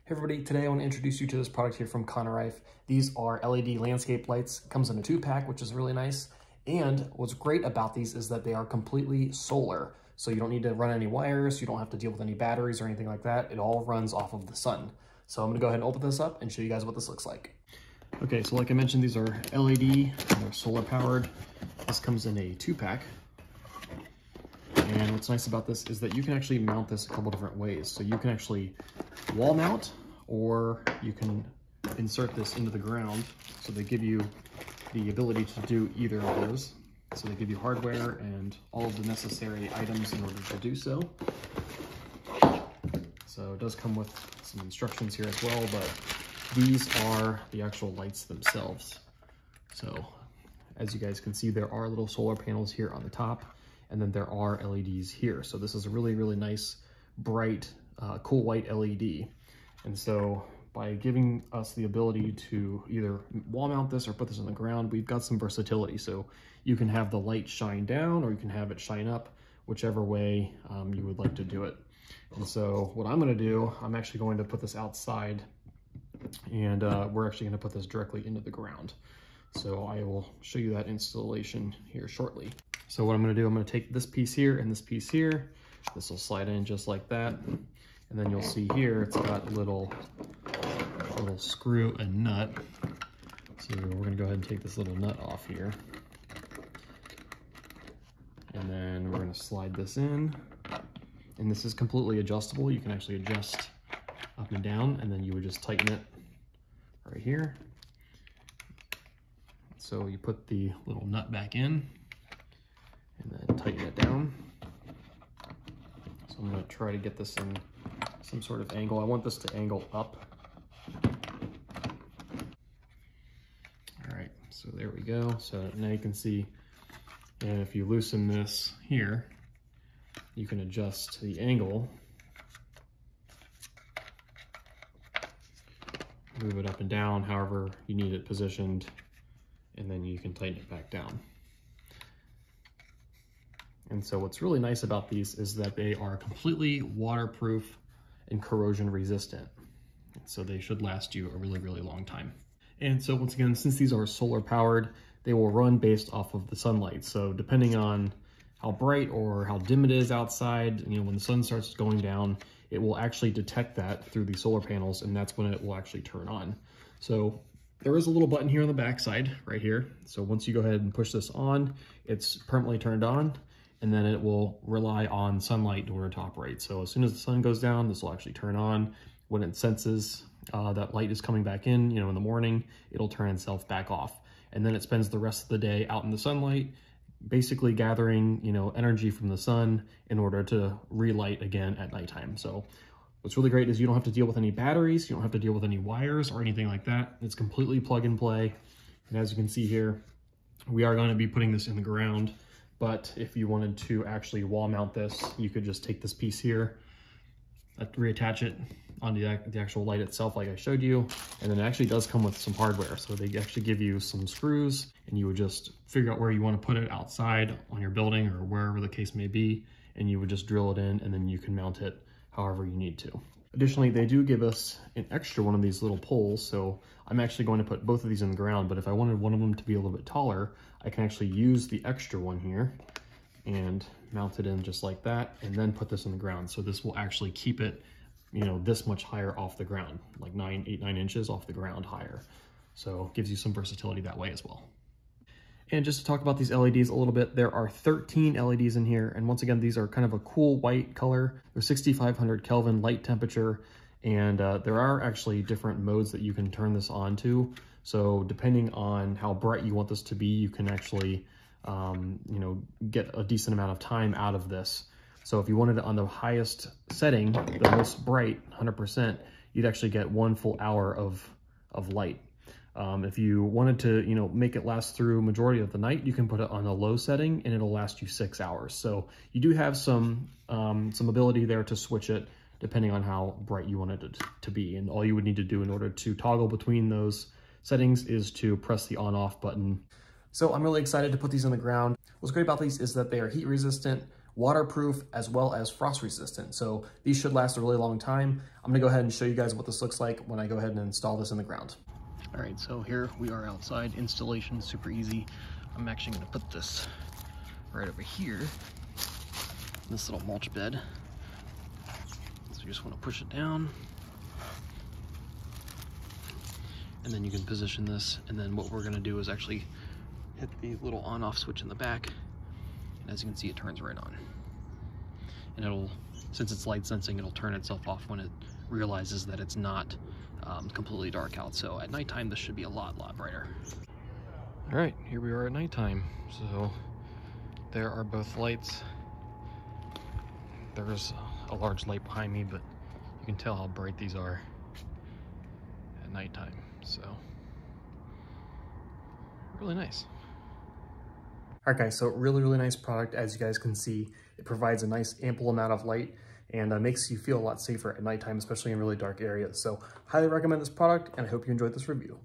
Hey everybody, today I want to introduce you to this product here from CONERIFE. These are LED landscape lights. It comes in a 2-pack, which is really nice. And what's great about these is that they are completely solar. So you don't need to run any wires, you don't have to deal with any batteries or anything like that. It all runs off of the sun. So I'm gonna go ahead and open this up and show you guys what this looks like. Okay, so like I mentioned, these are LED, they're solar powered. This comes in a 2-pack. And what's nice about this is that you can actually mount this a couple different ways. So you can actually wall mount, or you can insert this into the ground. So they give you the ability to do either of those. So they give you hardware and all of the necessary items in order to do so. So it does come with some instructions here as well, but these are the actual lights themselves. So as you guys can see, there are little solar panels here on the top, and then there are LEDs here. So this is a really, really nice, bright, cool white LED. And so by giving us the ability to either wall mount this or put this on the ground, we've got some versatility. So you can have the light shine down or you can have it shine up, whichever way you would like to do it. And so what I'm gonna do, I'm actually going to put this outside, and we're actually gonna put this directly into the ground. So I will show you that installation here shortly. So what I'm gonna do, I'm gonna take this piece here and this piece here. This will slide in just like that. And then you'll see here, it's got a little screw and nut. So we're gonna go ahead and take this little nut off here. And then we're gonna slide this in. And this is completely adjustable. You can actually adjust up and down, and then you would just tighten it right here. So you put the little nut back in and then tighten it down. So I'm gonna try to get this in some sort of angle. I want this to angle up. All right, so there we go. So now you can see, and if you loosen this here, you can adjust the angle, move it up and down however you need it positioned, and then you can tighten it back down. And so what's really nice about these is that they are completely waterproof and corrosion resistant. So they should last you a really, really long time. And so once again, since these are solar powered, they will run based off of the sunlight. So depending on how bright or how dim it is outside, when the sun starts going down, it will actually detect that through the solar panels, and that's when it will actually turn on. So there is a little button here on the back side right here. So once you go ahead and push this on, it's permanently turned on, and then it will rely on sunlight in order to operate. So as soon as the sun goes down, this will actually turn on. When it senses that light is coming back in, in the morning, it'll turn itself back off. And then it spends the rest of the day out in the sunlight, basically gathering, energy from the sun in order to relight again at nighttime. So what's really great is you don't have to deal with any batteries, you don't have to deal with any wires or anything like that. It's completely plug and play. And as you can see here, we are going to be putting this in the ground. But if you wanted to actually wall mount this, you could just take this piece here, reattach it onto the actual light itself like I showed you. And then it actually does come with some hardware. So they actually give you some screws, and you would just figure out where you want to put it outside on your building or wherever the case may be. And you would just drill it in, and then you can mount it however you need to. Additionally, they do give us an extra one of these little poles. So I'm actually going to put both of these in the ground, but if I wanted one of them to be a little bit taller, I can actually use the extra one here and mount it in just like that, and then put this in the ground. So this will actually keep it, this much higher off the ground, like 8, 9 inches off the ground higher. So it gives you some versatility that way as well. And just to talk about these LEDs a little bit, there are 13 LEDs in here. And once again, these are kind of a cool white color. They're 6,500 Kelvin light temperature. And there are actually different modes that you can turn this on to. So depending on how bright you want this to be, you can actually, get a decent amount of time out of this. So if you wanted it on the highest setting, the most bright, 100%, you'd actually get 1 full hour of light. If you wanted to, make it last through majority of the night, you can put it on a low setting and it'll last you 6 hours. So you do have some ability there to switch it depending on how bright you want it to be. And all you would need to do in order to toggle between those settings is to press the on-off button. So I'm really excited to put these on the ground. What's great about these is that they are heat resistant, waterproof as well as frost resistant. So these should last a really long time. I'm gonna go ahead and show you guys what this looks like when I go ahead and install this in the ground. All right, so here we are outside. Installation, super easy. I'm actually gonna put this right over here, this little mulch bed. So you just wanna push it down. And then you can position this, and then what we're gonna do is actually hit the little on-off switch in the back, and as you can see, it turns right on. And it'll, since it's light sensing, it'll turn itself off when it realizes that it's not completely dark out. So at nighttime, this should be a lot brighter. All right, here we are at nighttime. So there are both lights. There's a large light behind me, but you can tell how bright these are at nighttime. So really nice. All right guys, so really nice product. As you guys can see, it provides a nice ample amount of light and makes you feel a lot safer at nighttime, especially in really dark areas. So highly recommend this product, and I hope you enjoyed this review.